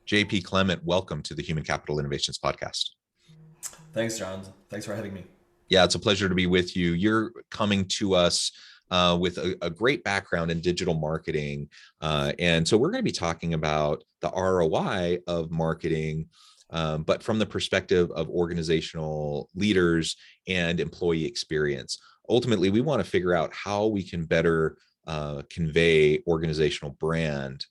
JP Clement, welcome to the Human Capital Innovations Podcast. Thanks, John. Thanks for having me. Yeah, it's a pleasure to be with you. You're coming to us with a great background in digital marketing. And so we're going to be talking about the ROI of marketing, but from the perspective of organizational leaders and employee experience. Ultimately, we want to figure out how we can better convey organizational brand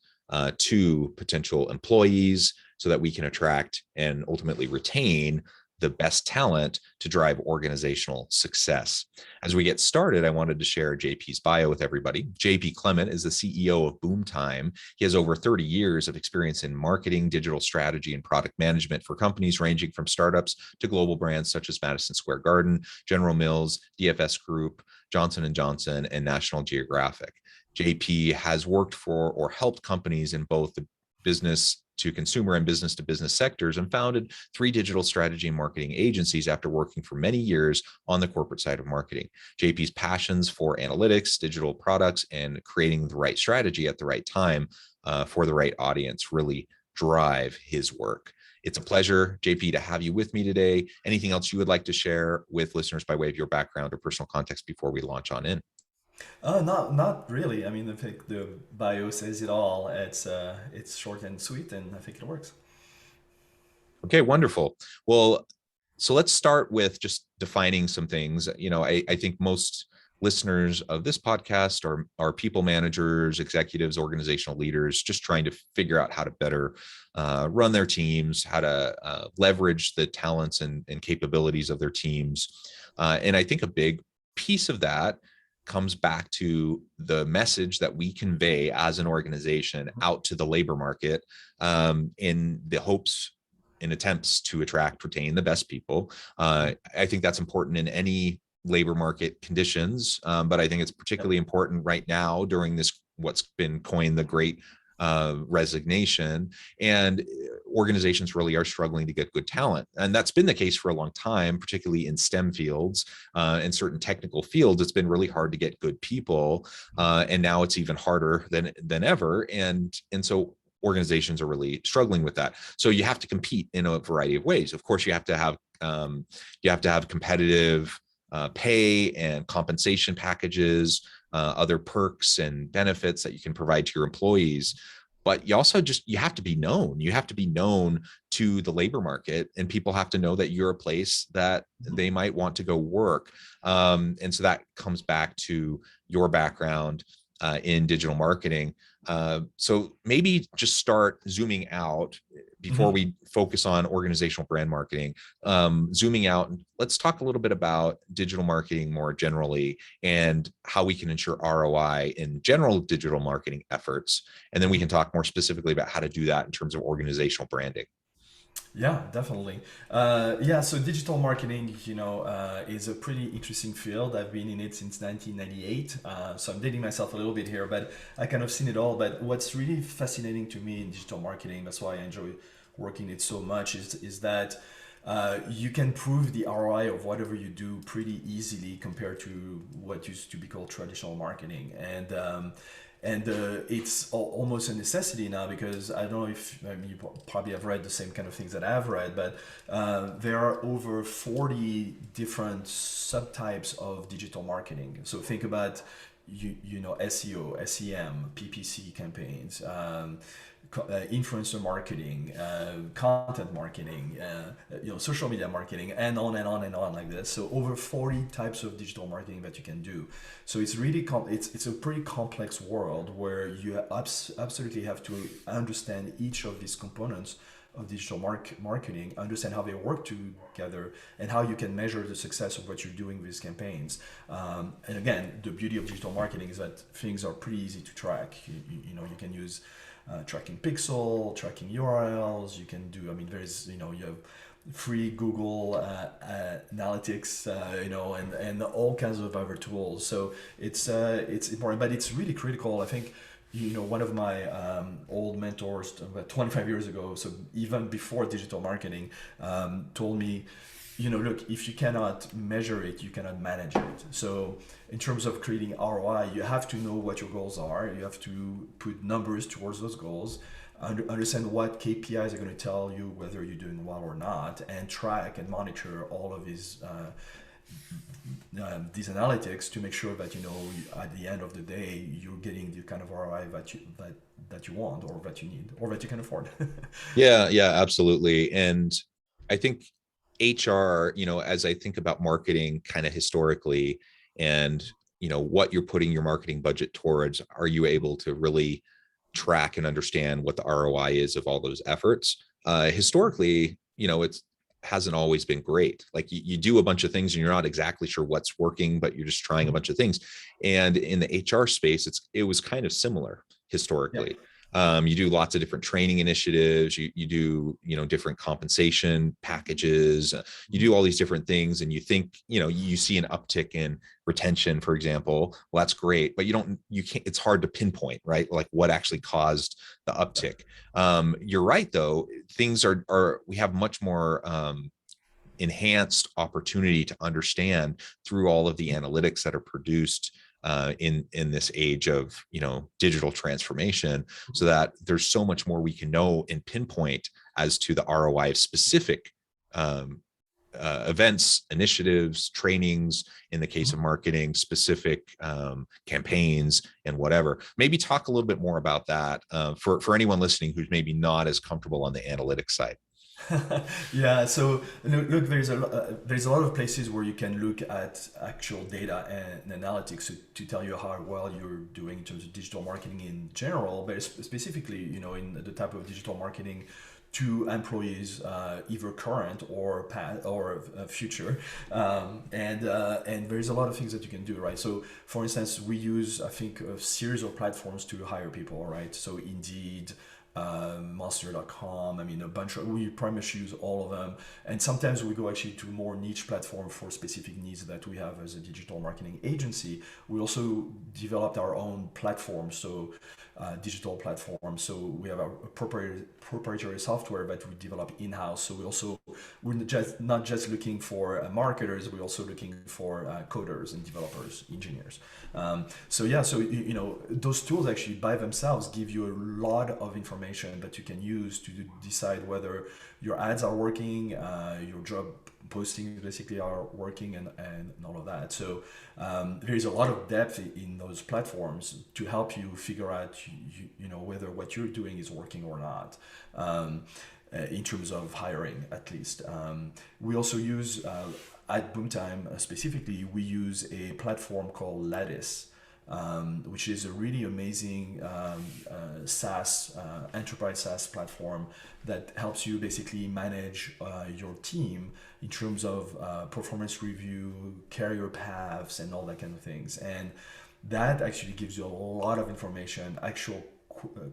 to potential employees so that we can attract and ultimately retain the best talent to drive organizational success. As we get started, I wanted to share JP's bio with everybody. JP Clement is the CEO of Boomtime. He has over 30 years of experience in marketing, digital strategy, and product management for companies ranging from startups to global brands such as Madison Square Garden, General Mills, DFS Group, Johnson & Johnson, and National Geographic. JP has worked for or helped companies in both the business to consumer and business to business sectors and founded 3 digital strategy and marketing agencies after working for many years on the corporate side of marketing. JP's passions for analytics, digital products, and creating the right strategy at the right time for the right audience really drive his work. It's a pleasure, JP, to have you with me today. Anything else you would like to share with listeners by way of your background or personal context before we launch on in? Not really. I mean, I think the bio says it all. It's short and sweet, and I think it works. Okay, wonderful. Well, so let's start with just defining some things. I think most listeners of this podcast are people managers, executives, organizational leaders, just trying to figure out how to better run their teams, how to leverage the talents and capabilities of their teams. And I think a big piece of that comes back to the message that we convey as an organization out to the labor market in the hopes in attempts to attract, retain the best people. I think that's important in any labor market conditions, but I think it's particularly important right now during this what's been coined the great resignation. And organizations really are struggling to get good talent. And that's been the case for a long time, particularly in STEM fields and certain technical fields. It's been really hard to get good people. And now it's even harder than ever. And so organizations are really struggling with that. So you have to compete in a variety of ways. Of course, you have to have competitive pay and compensation packages, other perks and benefits that you can provide to your employees. But you also you have to be known. You have to be known to the labor market, and people have to know that you're a place that they might want to go work. And so that comes back to your background in digital marketing. So maybe just start zooming out before Mhm. we focus on organizational brand marketing, zooming out. Let's talk a little bit about digital marketing more generally and how we can ensure ROI in general digital marketing efforts. And then we can talk more specifically about how to do that in terms of organizational branding. Yeah, definitely. Yeah, so digital marketing, is a pretty interesting field. I've been in it since 1998. So I'm dating myself a little bit here, but I kind of seen it all. But what's really fascinating to me in digital marketing, that's why I enjoy working it so much, is that you can prove the ROI of whatever you do pretty easily compared to what used to be called traditional marketing. And it's almost a necessity now because I don't know if you probably have read the same kind of things that I've read, but there are over 40 different subtypes of digital marketing. So think about SEO, SEM, PPC campaigns, influencer marketing, content marketing, social media marketing, and on and on and on like this. So over 40 types of digital marketing that you can do. So it's really it's a pretty complex world where you absolutely have to understand each of these components of digital marketing, understand how they work together, and how you can measure the success of what you're doing with these campaigns. And again, the beauty of digital marketing is that things are pretty easy to track. You can use tracking pixel, tracking URLs. You can do. I mean, you have free Google Analytics, and all kinds of other tools. So it's important, but it's really critical. I think one of my old mentors about 25 years ago, so even before digital marketing, told me look, if you cannot measure it, you cannot manage it. So in terms of creating ROI, you have to know what your goals are. You have to put numbers towards those goals, understand what KPIs are going to tell you whether you're doing well or not, and track and monitor all of these analytics to make sure that at the end of the day you're getting the kind of ROI that you want, or that you need, or that you can afford. Yeah, absolutely. And I think HR, as I think about marketing kind of historically, and what you're putting your marketing budget towards, are you able to really track and understand what the ROI is of all those efforts? Historically, it's hasn't always been great. Like you do a bunch of things and you're not exactly sure what's working, but you're just trying a bunch of things. And in the HR space, it was kind of similar Yeah. historically. You do lots of different training initiatives. You do, different compensation packages. You do all these different things, and you think, you see an uptick in retention, for example. Well, that's great, but you can't. It's hard to pinpoint, right? Like what actually caused the uptick. You're right, though. Things are we have much more enhanced opportunity to understand through all of the analytics that are produced in this age of digital transformation, so that there's so much more we can know and pinpoint as to the ROI of specific events, initiatives, trainings, in the case of marketing, specific campaigns, and whatever. Maybe talk a little bit more about that for anyone listening who's maybe not as comfortable on the analytics side. Yeah, so look, there's a lot of places where you can look at actual data and analytics to tell you how well you're doing in terms of digital marketing in general, but specifically, in the type of digital marketing to employees, either current or past or future, and there's a lot of things that you can do, right? So, for instance, we use, I think, a series of platforms to hire people, right? So, Indeed, monster.com. I mean, we pretty much use all of them. And sometimes we go actually to more niche platform for specific needs that we have as a digital marketing agency. We also developed our own platform, so digital platform. So we have our proprietary software that we develop in-house. So we're not just looking for marketers, we're also looking for coders and developers, engineers. So those tools actually by themselves give you a lot of information that you can use to decide whether your ads are working, your job postings basically are working, and all of that. So there is a lot of depth in those platforms to help you figure out whether what you're doing is working or not. In terms of hiring, at least. We also use, at Boomtime specifically, we use a platform called Lattice, which is a really amazing SaaS, enterprise SaaS platform that helps you basically manage your team in terms of performance review, career paths, and all that kind of things. And that actually gives you a lot of information, actual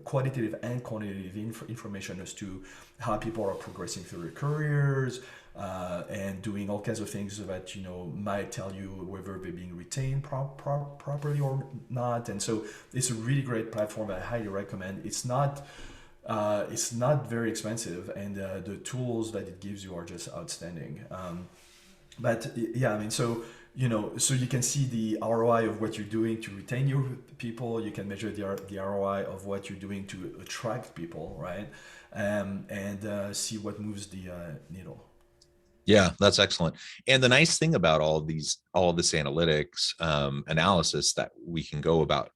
qualitative and quantitative information as to how people are progressing through their careers, and doing all kinds of things that might tell you whether they're being retained properly or not. And so it's a really great platform that I highly recommend. It's not very expensive, and the tools that it gives you are just outstanding. But yeah, I mean, so you can see the ROI of what you're doing to retain your people. You can measure the ROI of what you're doing to attract people, right? And see what moves the needle. Yeah, that's excellent. And the nice thing about all of this analytics analysis that we can go about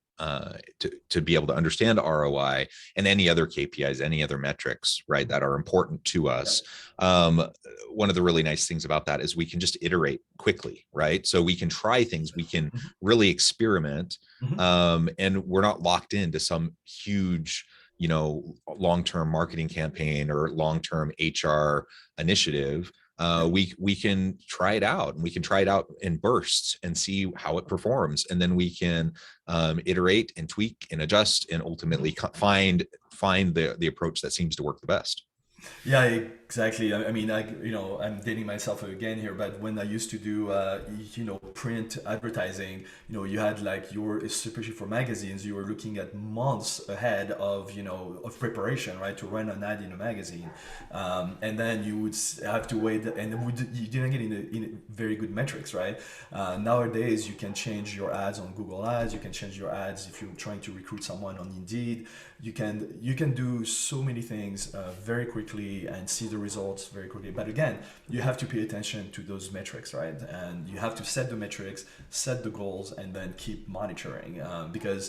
to be able to understand ROI and any other KPIs, any other metrics, right, that are important to us. One of the really nice things about that is we can just iterate quickly, right? So we can try things, we can really experiment, and we're not locked into some huge, long-term marketing campaign or long-term HR initiative. We can try it out, and we can try it out in bursts and see how it performs, and then we can iterate and tweak and adjust and ultimately find the approach that seems to work the best. Yeah, Exactly. I mean, I'm dating myself again here, but when I used to do, print advertising, you had like especially for magazines, you were looking at months ahead of preparation, right, to run an ad in a magazine, and then you would have to wait, and you didn't get in very good metrics, right? Nowadays, you can change your ads on Google Ads. You can change your ads if you're trying to recruit someone on Indeed. You can do so many things very quickly and see the results very quickly. But again, you have to pay attention to those metrics, right? And you have to set the metrics, set the goals, and then keep monitoring because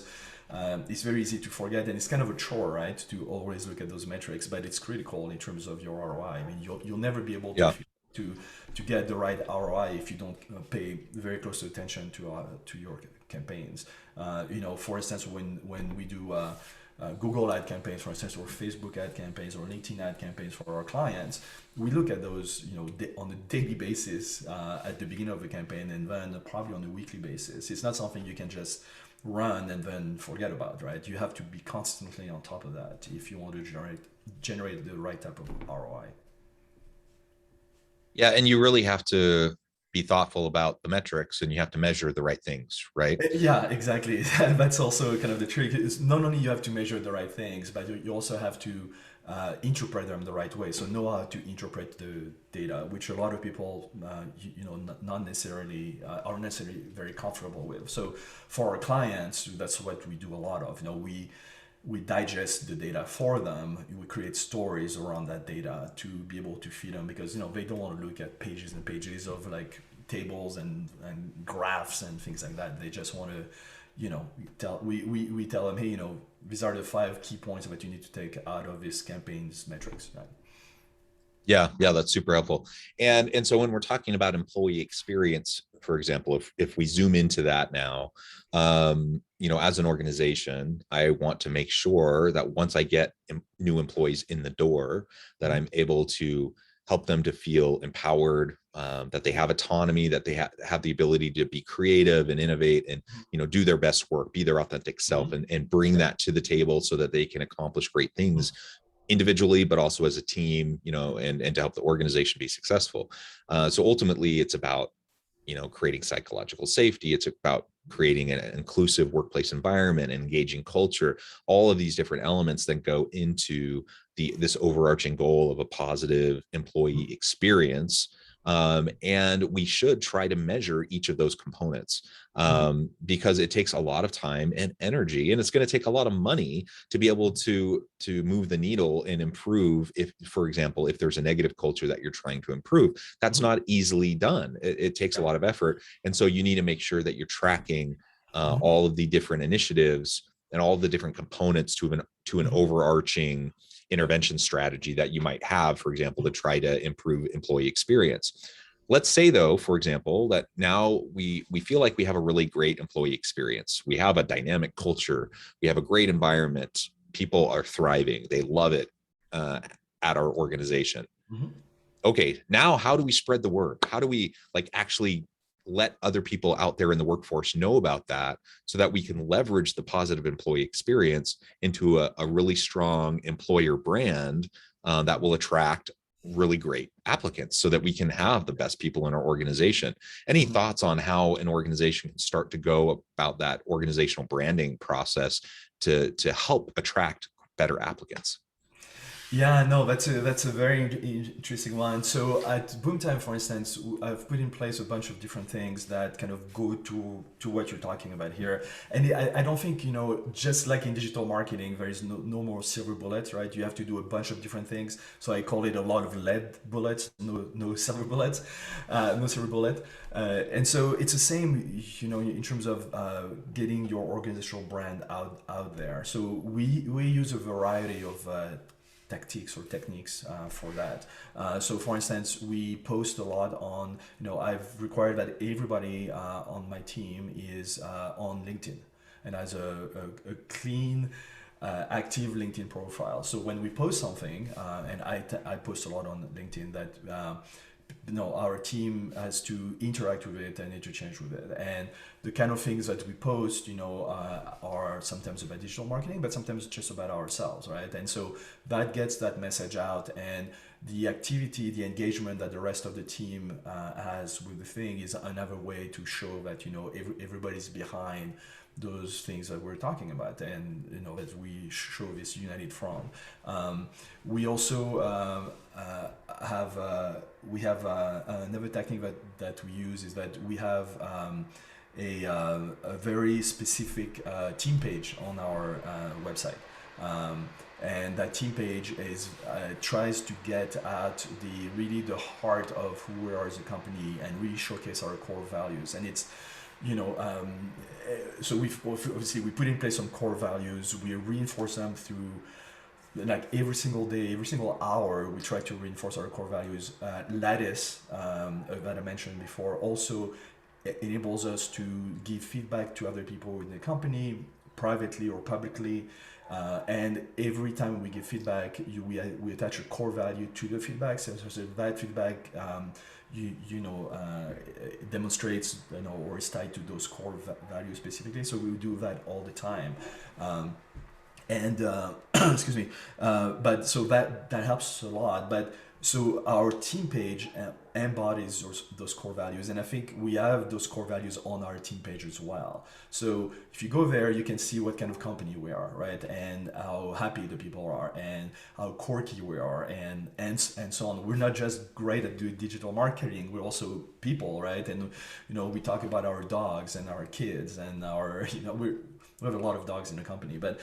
it's very easy to forget, and it's kind of a chore, right, to always look at those metrics. But it's critical in terms of your ROI. I mean, you'll never be able to Yeah. to to get the right ROI if you don't pay very close attention to your campaigns. For instance, when we do Google ad campaigns, for instance, or Facebook ad campaigns, or LinkedIn ad campaigns for our clients, we look at those, on a daily basis at the beginning of the campaign, and then probably on a weekly basis. It's not something you can just run and then forget about, right? You have to be constantly on top of that if you want to generate the right type of ROI. Yeah. And you really have to be thoughtful about the metrics, and you have to measure the right things, right? Yeah, exactly. That's also kind of the trick. Is not only you have to measure the right things, but you also have to interpret them the right way. So know how to interpret the data, which a lot of people, not necessarily are necessarily very comfortable with. So for our clients, that's what we do a lot of. We digest the data for them. We create stories around that data to be able to feed them, because they don't want to look at pages and pages of like tables and graphs and things like that. They just want to we tell them, hey, these are the 5 key points that you need to take out of this campaign's metrics, right? Yeah, yeah, that's super helpful. And so when we're talking about employee experience, for example, if we zoom into that now, as an organization, I want to make sure that once I get new employees in the door, that Mm-hmm. I'm able to help them to feel empowered, that they have autonomy, that they have the ability to be creative and innovate, and do their best work, be their authentic self, Mm-hmm. and bring Yeah. that to the table so that they can accomplish great things individually, but also as a team, and to help the organization be successful. So ultimately, it's about creating psychological safety. It's about creating an inclusive workplace environment, engaging culture. All of these different elements that go into this overarching goal of a positive employee experience. And we should try to measure each of those components, Mm-hmm. because it takes a lot of time and energy, and it's going to take a lot of money to be able to move the needle and improve. If, for example, if there's a negative culture that you're trying to improve, that's Mm-hmm. not easily done. It takes a Yeah. lot of effort, and so you need to make sure that you're tracking Mm-hmm. all of the different initiatives and all the different components to an Mm-hmm. overarching Yeah. intervention strategy that you might have, for example, to try to improve employee experience. Let's say, though, for example, that now we feel like we have a really great employee experience. We have a dynamic culture. We have a great environment. People are thriving. They love it at our organization. Mm-hmm. Okay, now how do we spread the word? How do we actually let other people out there in the workforce know about that, so that we can leverage the positive employee experience into a really strong employer brand that will attract really great applicants, so that we can have the best people in our organization? Any Mm-hmm. thoughts on how an organization can start to go about that organizational branding process to help attract better applicants? Yeah, no, that's a very interesting one. So at Boomtime, for instance, I've put in place a bunch of different things that kind of go to what you're talking about here. And I don't think, just like in digital marketing, there is no more silver bullets, right? You have to do a bunch of different things. So I call it a lot of lead bullets, no silver bullets, no silver bullet. And so it's the same, in terms of getting your organizational brand out there. So we use a variety of tactics or techniques for that. So, for instance, we post a lot on, I've required that everybody on my team is on LinkedIn and has a clean, active LinkedIn profile. So when we post something, and I post a lot on LinkedIn, that our team has to interact with it and interchange with it. And the kind of things that we post, are sometimes about digital marketing, but sometimes just about ourselves, right? And so that gets that message out, and the activity, the engagement that the rest of the team has with the thing is another way to show that everybody's behind those things that we're talking about, and that we show this united front. We also have another technique that we use is that we have a very specific team page on our website. And that team page is tries to get at the heart of who we are as a company and really showcase our core values. And it's so we put in place some core values. We reinforce them through, like, every single day, every single hour. We try to reinforce our core values. Lattice, that I mentioned before, also enables us to give feedback to other people in the company, privately or publicly. And every time we give feedback, we attach a core value to the feedback. So that feedback, demonstrates, or is tied to those core values specifically. So we do that all the time. And excuse me, but so that helps a lot. But so our team page embodies those core values, and I think we have those core values on our team page as well. So if you go there, you can see what kind of company we are, right, and how happy the people are, and how quirky we are, and so on. We're not just great at doing digital marketing; we're also people, right? And we talk about our dogs and our kids and our we have a lot of dogs in the company, but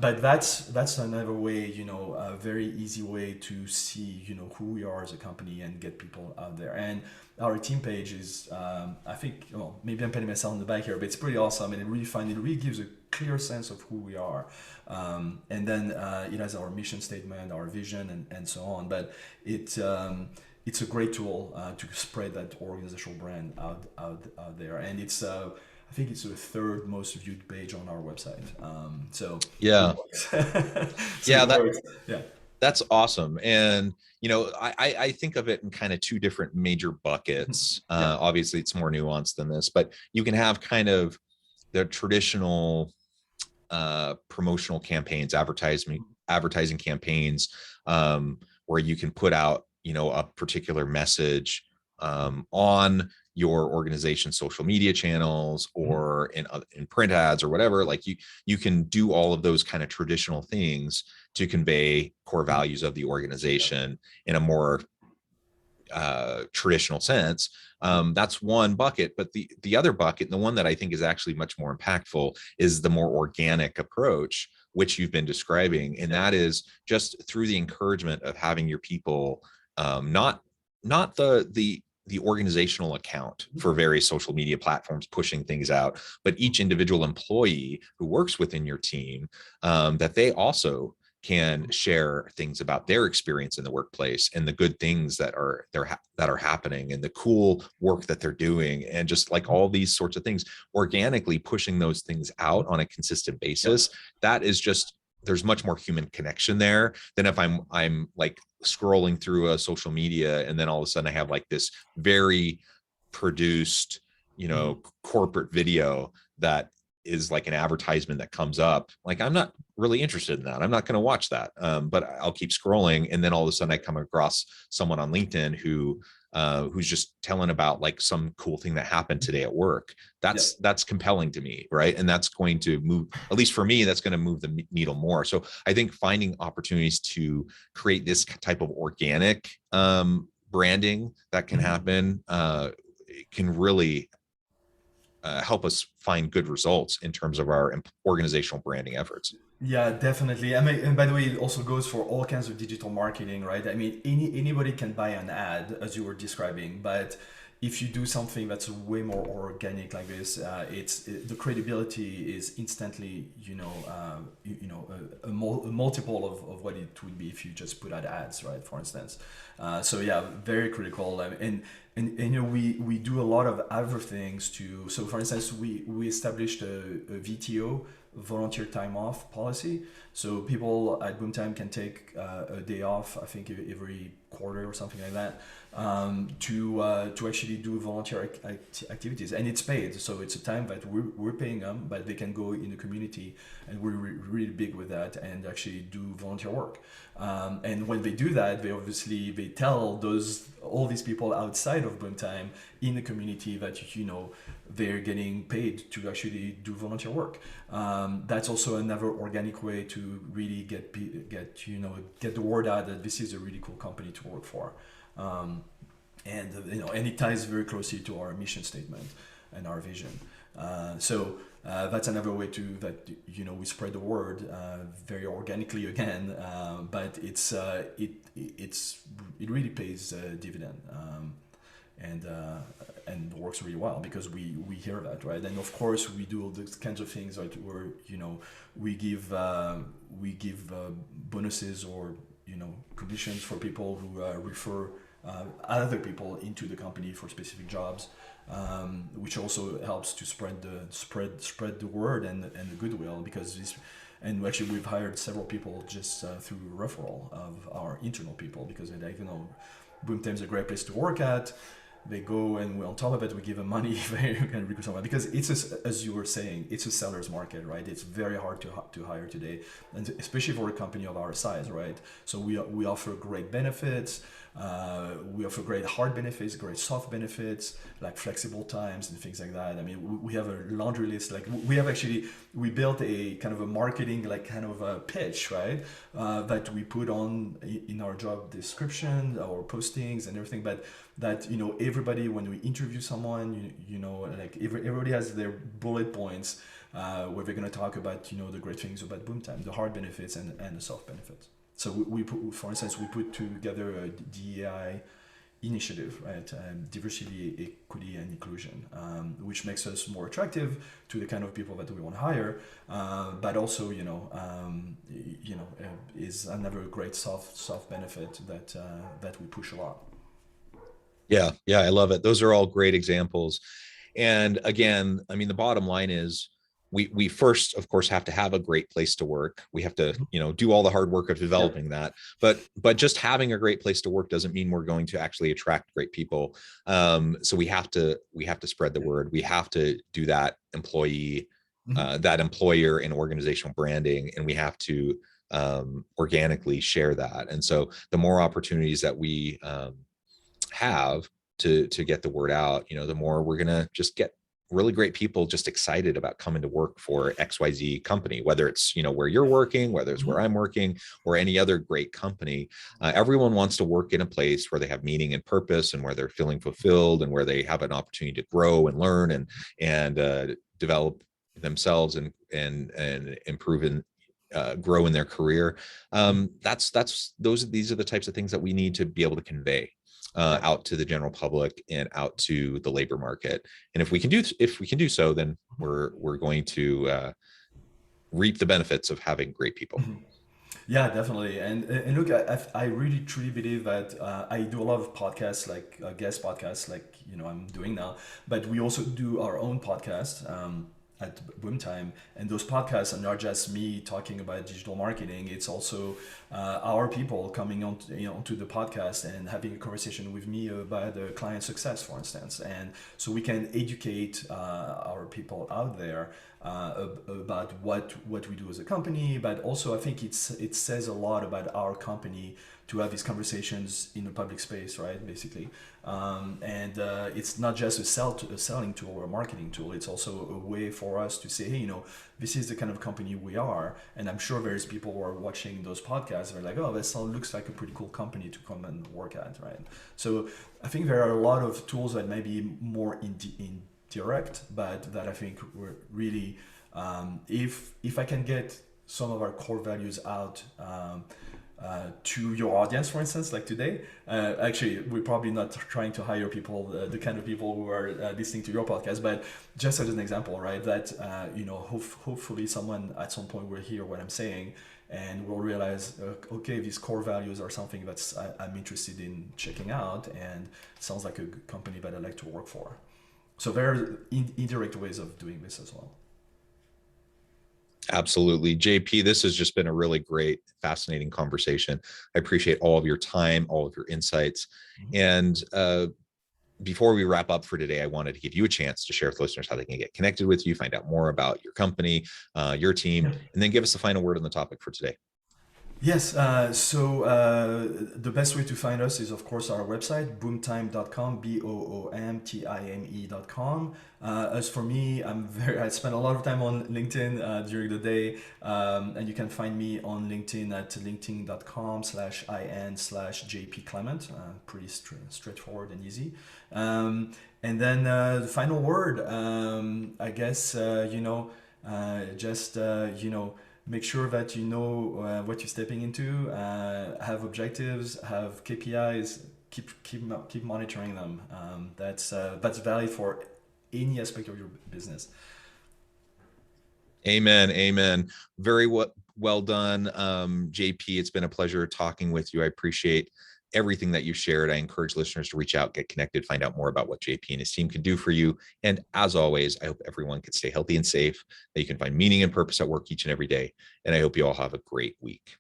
that's another way, a very easy way to see, who we are as a company and get people out there. And our team page is, I think, well, maybe I'm patting myself on the back here, but it's pretty awesome, and it really gives a clear sense of who we are. And then it has our mission statement, our vision, and so on. But it's a great tool to spread that organizational brand out there, and it's. I think it's the third most viewed page on our website. So Yeah. so Yeah, it works. Yeah. that's awesome. And I think of it in kind of two different major buckets. Yeah. Obviously it's more nuanced than this, but you can have kind of the traditional promotional campaigns, advertising campaigns, where you can put out a particular message on your organization's social media channels, or in print ads or whatever. Like you can do all of those kind of traditional things to convey core values of the organization in a more traditional sense. That's one bucket, but the other bucket, and the one that I think is actually much more impactful, is the more organic approach, which you've been describing, and that is just through the encouragement of having your people, not the organizational account for various social media platforms pushing things out, but each individual employee who works within your team, that they also can share things about their experience in the workplace and the good things that are happening and the cool work that they're doing, and just like all these sorts of things, organically pushing those things out on a consistent basis. That is just, there's much more human connection there than if I'm like scrolling through a social media and then all of a sudden I have like this very produced, corporate video that is like an advertisement that comes up. Like, I'm not really interested in that. I'm not going to watch that. But I'll keep scrolling, and then all of a sudden I come across someone on LinkedIn who's just telling about like some cool thing that happened today at work. That's compelling to me, right? And that's going to move, at least for me, that's going to move the needle more. So I think finding opportunities to create this type of organic branding that can happen can really help us find good results in terms of our organizational branding efforts. Yeah, definitely. I mean, and by the way, it also goes for all kinds of digital marketing, right? I mean, anybody can buy an ad, as you were describing, but if you do something that's way more organic like this, the credibility is instantly, a multiple of what it would be if you just put out ads, right? For instance. So yeah, very critical. And we do a lot of other things to. So for instance, we established a VTO volunteer time off policy. So people at Boomtime can take a day off, I think every quarter or something like that, to actually do volunteer activities, and it's paid. So it's a time that we're paying them, but they can go in the community, and we're really big with that, and actually do volunteer work. And when they do that, they tell all these people outside of Boomtime in the community that they're getting paid to actually do volunteer work. That's also another organic way to really get the word out that this is a really cool company to work for. And it ties very closely to our mission statement and our vision. So that's another way we spread the word very organically again, but it really pays dividend, and works really well because we hear that, right? And of course we do all these kinds of things like we give bonuses or conditions for people who refer other people into the company for specific jobs, which also helps to spread the word and the goodwill, because and actually we've hired several people just through referral of our internal people, because Boomtime's a great place to work at. They go, and on top of it, we give them money if they can recruit someone, because as you were saying, it's a seller's market, right? It's very hard to hire today, and especially for a company of our size, right? So we offer great benefits. We offer great hard benefits, great soft benefits, like flexible times and things like that. I mean, we have a laundry list. Like we built a kind of a marketing, like kind of a pitch, right? That we put on in our job description, our postings and everything. But that, everybody, when we interview someone, like everybody has their bullet points where they're going to talk about, the great things about Boomtime, the hard benefits and the soft benefits. So we put, for instance, we put together a DEI initiative, right? Diversity, equity, and inclusion, which makes us more attractive to the kind of people that we want to hire, but also, is another great soft benefit that we push a lot. Yeah, I love it. Those are all great examples. And again, I mean, the bottom line is we first, of course, have to have a great place to work. We have to, do all the hard work of developing that. But just having a great place to work doesn't mean we're going to actually attract great people. So we have to spread the word. We have to do that that employer and organizational branding, and we have to organically share that. And so the more opportunities that we have to get the word out, the more we're gonna just get really great people just excited about coming to work for XYZ company, whether it's where you're working, whether it's where I'm working, or any other great company. Everyone wants to work in a place where they have meaning and purpose, and where they're feeling fulfilled, and where they have an opportunity to grow and learn and develop themselves and improve and grow in their career. These are the types of things that we need to be able to convey out to the general public and out to the labor market. And if we can do so, then we're going to reap the benefits of having great people. Yeah, definitely. And look, I really truly believe that I do a lot of podcasts, like guest podcasts, like I'm doing now. But we also do our own podcast at Boomtime, and those podcasts are not just me talking about digital marketing. It's also our people coming on, onto the podcast and having a conversation with me about the client success, for instance. And so we can educate our people out there about what we do as a company, but also I think it says a lot about our company to have these conversations in a public space, right? Basically, and it's not just a selling tool or a marketing tool. It's also a way for us to say, hey, this is the kind of company we are. And I'm sure there's people who are watching those podcasts. They're like, oh, this looks like a pretty cool company to come and work at, right? So I think there are a lot of tools that may be more indirect, but that I think we're really, if I can get some of our core values out to your audience, for instance, like today, actually, we're probably not trying to hire people, the kind of people who are listening to your podcast, but just as an example, right, that, hopefully someone at some point will hear what I'm saying and will realize, okay, these core values are something that's I'm interested in checking out, and it sounds like a good company that I'd like to work for. So there are indirect ways of doing this as well. Absolutely. JP, this has just been a really great, fascinating conversation. I appreciate all of your time, all of your insights. Mhm. And before we wrap up for today, I wanted to give you a chance to share with listeners how they can get connected with you, find out more about your company, your team, Yep. and then give us the final word on the topic for today. Yes, the best way to find us is, of course, our website, boomtime.com, boomtime.com. As for me, I spend a lot of time on LinkedIn during the day, and you can find me on LinkedIn at linkedin.com/in/JP Clement. Pretty straightforward and easy. And then the final word, I guess, just, make sure that you know what you're stepping into, have objectives, have KPIs, keep monitoring them. That's valid for any aspect of your business. Amen. Amen. Very well done, JP. It's been a pleasure talking with you. I appreciate everything that you shared. I encourage listeners to reach out, get connected, find out more about what JP and his team can do for you. And as always, I hope everyone can stay healthy and safe, that you can find meaning and purpose at work each and every day. And I hope you all have a great week.